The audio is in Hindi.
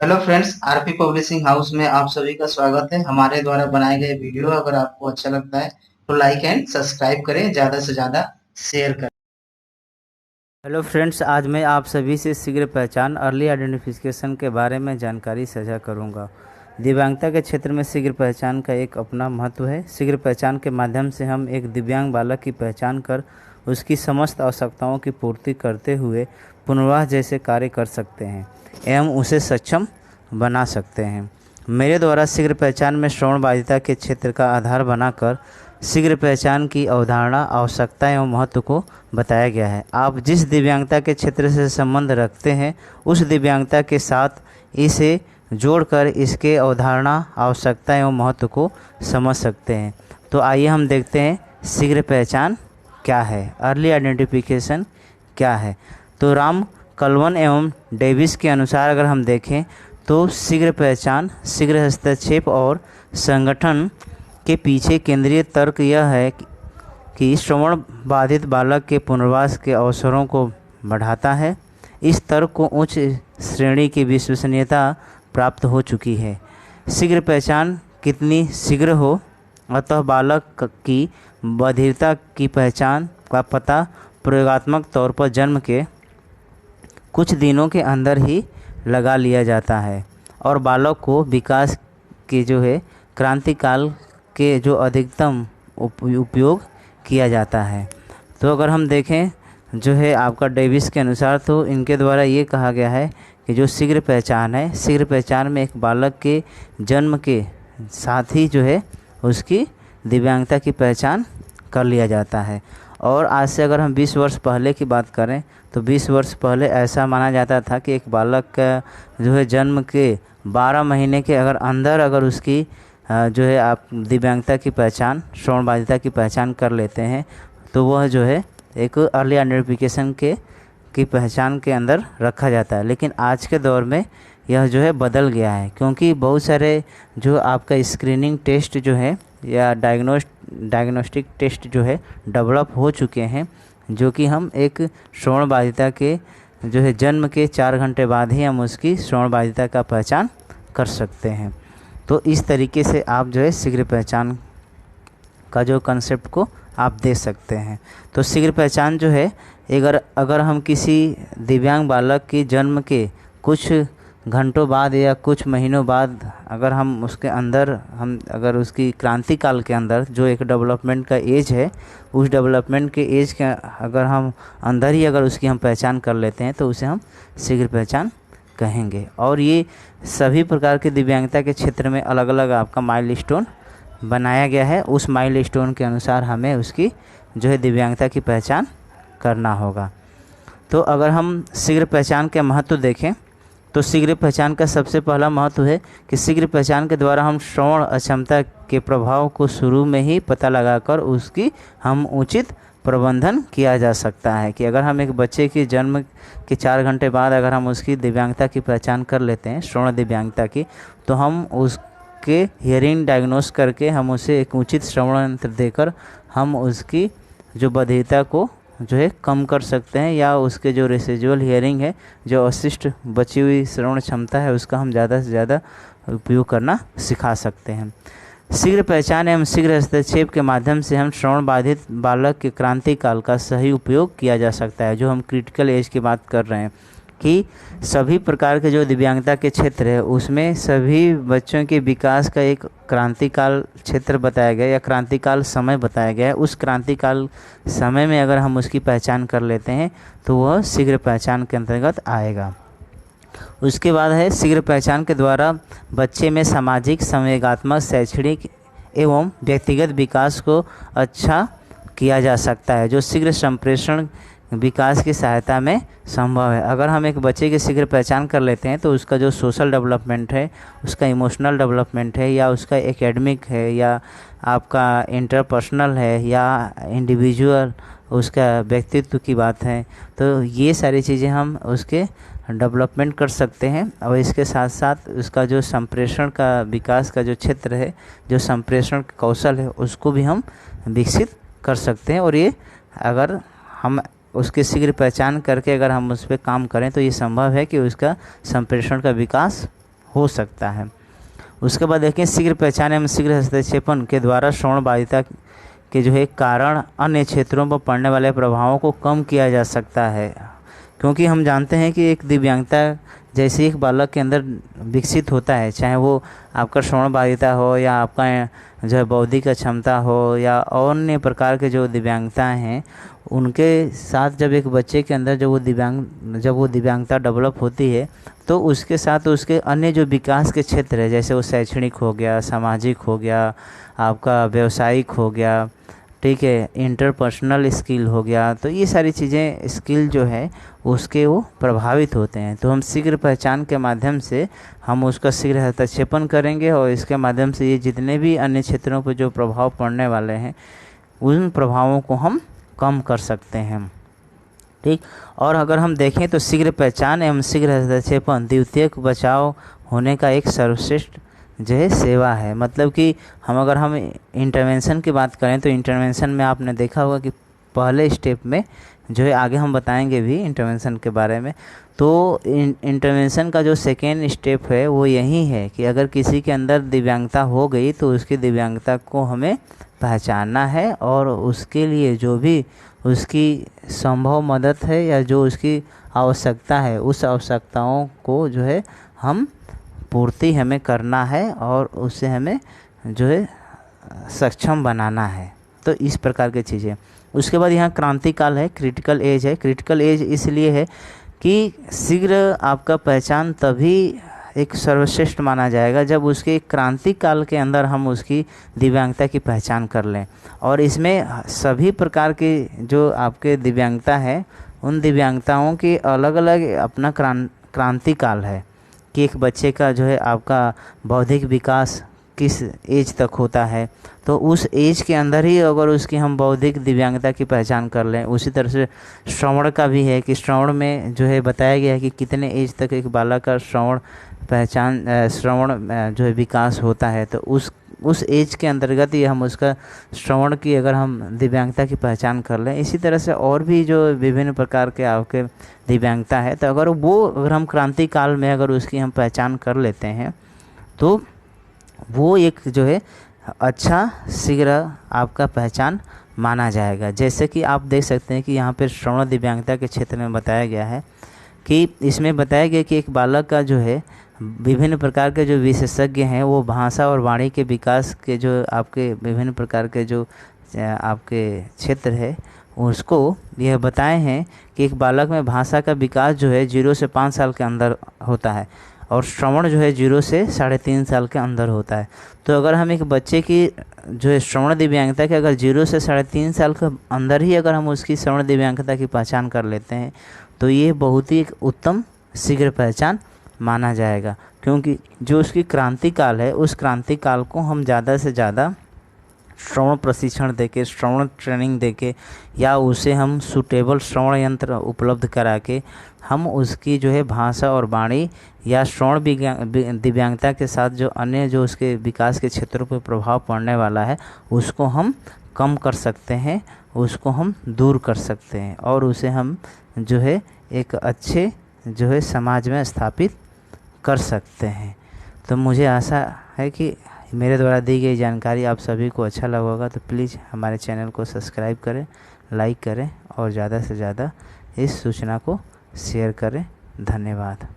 Hello friends, RP publishing house में आप सभी का स्वागत है। हमारे द्वारा बनाए गए वीडियो अगर आपको अच्छा लगता है तो लाइक एंड सब्सक्राइब करें, ज़्यादा से ज़्यादा शेयर करें। हेलो फ्रेंड्स, आज मैं आप सभी से शीघ्र पहचान अर्ली आइडेंटिफिकेशन के बारे में जानकारी साझा करूंगा। दिव्यांगता के क्षेत्र में शीघ्र पहचान का एक अपना महत्व है। शीघ्र पहचान के माध्यम से हम एक दिव्यांग बालक की पहचान कर उसकी समस्त आवश्यकताओं की पूर्ति करते हुए पुनर्वास जैसे कार्य कर सकते हैं एवं उसे सक्षम बना सकते हैं। मेरे द्वारा शीघ्र पहचान में श्रवण बाधिता के क्षेत्र का आधार बनाकर शीघ्र पहचान की अवधारणा, आवश्यकता एवं महत्व को बताया गया है। आप जिस दिव्यांगता के क्षेत्र से संबंध रखते हैं उस दिव्यांगता के साथ इसे जोड़कर इसके अवधारणा, आवश्यकता एवं महत्व को समझ सकते हैं। तो आइए हम देखते हैं शीघ्र पहचान क्या है, अर्ली आइडेंटिफिकेशन क्या है। तो राम कलवन एवं डेविस के अनुसार अगर हम देखें तो शीघ्र पहचान, शीघ्र हस्तक्षेप और संगठन के पीछे केंद्रीय तर्क यह है कि श्रवण बाधित बालक के पुनर्वास के अवसरों को बढ़ाता है। इस तर्क को उच्च श्रेणी की विश्वसनीयता प्राप्त हो चुकी है। शीघ्र पहचान कितनी शीघ्र हो, अतः बालक की बधिरता की पहचान का पता प्रयोगात्मक तौर पर जन्म के कुछ दिनों के अंदर ही लगा लिया जाता है और बालक को विकास के क्रांतिकाल के अधिकतम उपयोग किया जाता है। तो अगर हम देखें आपका डेविस के अनुसार, तो इनके द्वारा ये कहा गया है कि जो शीघ्र पहचान है, शीघ्र पहचान में एक बालक के जन्म के साथ ही उसकी दिव्यांगता की पहचान कर लिया जाता है। और आज से अगर हम 20 वर्ष पहले की बात करें तो 20 वर्ष पहले ऐसा माना जाता था कि एक बालक का जन्म के 12 महीने के अंदर अगर उसकी आप दिव्यांगता की पहचान, श्रवण बाधिता की पहचान कर लेते हैं तो वह एक अर्ली आइडेंटिफिकेशन की पहचान के अंदर रखा जाता है। लेकिन आज के दौर में यह बदल गया है, क्योंकि बहुत सारे आपका स्क्रीनिंग टेस्ट या डायग्नोस्टिक टेस्ट डेवलप हो चुके हैं, जो कि हम एक श्रवण बाधिता के जन्म के 4 घंटे बाद ही हम उसकी श्रवण बाधिता का पहचान कर सकते हैं। तो इस तरीके से आप शीघ्र पहचान का कंसेप्ट को आप दे सकते हैं। तो शीघ्र पहचान अगर हम किसी दिव्यांग बालक की जन्म के कुछ घंटों बाद या कुछ महीनों बाद अगर हम उसके अंदर अगर उसकी क्रांतिकाल के अंदर एक डेवलपमेंट का एज है, उस डेवलपमेंट के एज के अगर हम अंदर ही उसकी हम पहचान कर लेते हैं तो उसे हम शीघ्र पहचान कहेंगे। और ये सभी प्रकार के दिव्यांगता के क्षेत्र में अलग अलग आपका माइलस्टोन बनाया गया है। उस माइलस्टोन के अनुसार हमें उसकी दिव्यांगता की पहचान करना होगा। तो अगर हम शीघ्र पहचान के महत्व देखें तो शीघ्र पहचान का सबसे पहला महत्व है कि शीघ्र पहचान के द्वारा हम श्रवण अक्षमता के प्रभाव को शुरू में ही पता लगाकर उसकी हम उचित प्रबंधन किया जा सकता है। कि अगर हम एक बच्चे की जन्म के 4 घंटे बाद अगर हम उसकी दिव्यांगता की पहचान कर लेते हैं, श्रवण दिव्यांगता की, तो हम उसके हियरिंग डायग्नोस करके हम उसे एक उचित श्रवण यंत्र देकर हम उसकी बधिरता को कम कर सकते हैं, या उसके रेसिजुअल हियरिंग है, अशिष्ट बची हुई श्रवण क्षमता है, उसका हम ज़्यादा से ज़्यादा उपयोग करना सिखा सकते हैं। शीघ्र पहचान एवं शीघ्र हस्तक्षेप के माध्यम से हम श्रवण बाधित बालक के क्रांतिकाल का सही उपयोग किया जा सकता है। हम क्रिटिकल एज की बात कर रहे हैं कि सभी प्रकार के दिव्यांगता के क्षेत्र है, उसमें सभी बच्चों के विकास का एक क्रांतिकाल क्षेत्र बताया गया या क्रांतिकाल समय बताया गया है। उस क्रांतिकाल समय में अगर हम उसकी पहचान कर लेते हैं तो वह शीघ्र पहचान के अंतर्गत आएगा। उसके बाद है शीघ्र पहचान के द्वारा बच्चे में सामाजिक, संवेगात्मक, शैक्षणिक एवं व्यक्तिगत विकास को अच्छा किया जा सकता है, शीघ्र संप्रेषण विकास की सहायता में संभव है। अगर हम एक बच्चे की शीघ्र पहचान कर लेते हैं तो उसका सोशल डेवलपमेंट है, उसका इमोशनल डेवलपमेंट है, या उसका एकेडमिक है, या आपका इंटरपर्सनल है, या इंडिविजुअल उसका व्यक्तित्व की बात है, तो ये सारी चीज़ें हम उसके डेवलपमेंट कर सकते हैं। और इसके साथ साथ उसका संप्रेषण का विकास का क्षेत्र है, संप्रेषण कौशल है, उसको भी हम विकसित कर सकते हैं। और ये अगर हम उसकी शीघ्र पहचान करके अगर हम उस पर काम करें तो ये संभव है कि उसका संप्रेषण का विकास हो सकता है। उसके बाद देखें शीघ्र पहचान एवं शीघ्र हस्तक्षेपण के द्वारा श्रवण बाधिता के जो है कारण अन्य क्षेत्रों पर पड़ने वाले प्रभावों को कम किया जा सकता है। क्योंकि हम जानते हैं कि एक दिव्यांगता जैसे एक बालक के अंदर विकसित होता है, चाहे वो आपका श्रवण बाधिता हो या आपका जो है बौद्धिक क्षमता हो या अन्य प्रकार के जो दिव्यांगताएं हैं, उनके साथ जब एक बच्चे के अंदर जब वो दिव्यांगता डेवलप होती है तो उसके साथ उसके अन्य जो विकास के क्षेत्र है, जैसे वो शैक्षणिक हो गया, सामाजिक हो गया, आपका व्यावसायिक हो गया, ठीक है, इंटरपर्सनल स्किल हो गया, तो ये सारी चीज़ें स्किल जो है उसके वो प्रभावित होते हैं। तो हम शीघ्र पहचान के माध्यम से हम उसका शीघ्र हस्तक्षेपण करेंगे और इसके माध्यम से ये जितने भी अन्य क्षेत्रों पर जो प्रभाव पड़ने वाले हैं उन प्रभावों को हम कम कर सकते हैं। ठीक, और अगर हम देखें तो शीघ्र पहचान एवं शीघ्र हस्तक्षेपण द्वितीयक बचाव होने का एक सर्वश्रेष्ठ जो है सेवा है। मतलब कि हम इंटरवेंशन की बात करें तो इंटरवेंशन में आपने देखा होगा कि पहले स्टेप में जो है, आगे हम बताएंगे भी इंटरवेंशन के बारे में, तो इंटरवेंशन का जो सेकेंड स्टेप है वो यही है कि अगर किसी के अंदर दिव्यांगता हो गई तो उसकी दिव्यांगता को हमें पहचानना है और उसके लिए जो भी उसकी संभव मदद है या जो उसकी आवश्यकता है उस आवश्यकताओं को जो है हम पूर्ति हमें करना है और उससे हमें जो है सक्षम बनाना है। तो इस प्रकार की चीज़ें। उसके बाद यहाँ क्रांतिकाल है, क्रिटिकल एज है। क्रिटिकल एज इसलिए है कि शीघ्र आपका पहचान तभी एक सर्वश्रेष्ठ माना जाएगा जब उसके क्रांति काल के अंदर हम उसकी दिव्यांगता की पहचान कर लें। और इसमें सभी प्रकार की जो आपके दिव्यांगता है उन दिव्यांगताओं के अलग अलग अपना क्रांति काल है कि एक बच्चे का जो है आपका बौद्धिक विकास किस एज तक होता है, तो उस एज के अंदर ही अगर उसकी हम बौद्धिक दिव्यांगता की पहचान कर लें। उसी तरह से श्रवण का भी है कि श्रवण में जो है बताया गया है कि कितने एज तक एक बालक का श्रवण जो है विकास होता है, तो उस एज के अंतर्गत ही हम उसका श्रवण की अगर हम दिव्यांगता की पहचान कर लें। इसी तरह से और भी जो विभिन्न प्रकार के आपके दिव्यांगता है, तो अगर हम क्रांति काल में अगर उसकी हम पहचान कर लेते हैं तो वो एक जो है अच्छा शीघ्र आपका पहचान माना जाएगा। जैसे कि आप देख सकते हैं कि यहाँ पर श्रवण दिव्यांगता के क्षेत्र में बताया गया है कि इसमें बताया गया कि एक बालक का जो है विभिन्न प्रकार के जो विशेषज्ञ हैं वो भाषा और वाणी के विकास के जो आपके विभिन्न प्रकार के जो आपके क्षेत्र है उसको यह बताए हैं कि एक बालक में भाषा का विकास जो है 0 से 5 साल के अंदर होता है और श्रवण जो है 0 से 3.5 साल के अंदर होता है। तो अगर हम एक बच्चे की जो है श्रवण दिव्यांगता के अगर 0 से 3.5 साल के अंदर ही अगर हम उसकी श्रवण दिव्यांगता की पहचान कर लेते हैं तो ये बहुत ही एक उत्तम शीघ्र पहचान माना जाएगा, क्योंकि जो उसकी क्रांति काल है उस क्रांति काल को हम ज़्यादा से ज़्यादा श्रवण प्रशिक्षण देके, श्रवण ट्रेनिंग देके या उसे हम सूटेबल श्रवण यंत्र उपलब्ध करा के हम उसकी जो है भाषा और वाणी या श्रवण दिव्यांगता के साथ जो अन्य जो उसके विकास के क्षेत्रों पर प्रभाव पड़ने वाला है उसको हम कम कर सकते हैं, उसको हम दूर कर सकते हैं और उसे हम जो है एक अच्छे जो है समाज में स्थापित कर सकते हैं। तो मुझे आशा है कि मेरे द्वारा दी गई जानकारी आप सभी को अच्छा लगा होगा, तो प्लीज़ हमारे चैनल को सब्सक्राइब करें, लाइक करें और ज़्यादा से ज़्यादा इस सूचना को शेयर करें। धन्यवाद।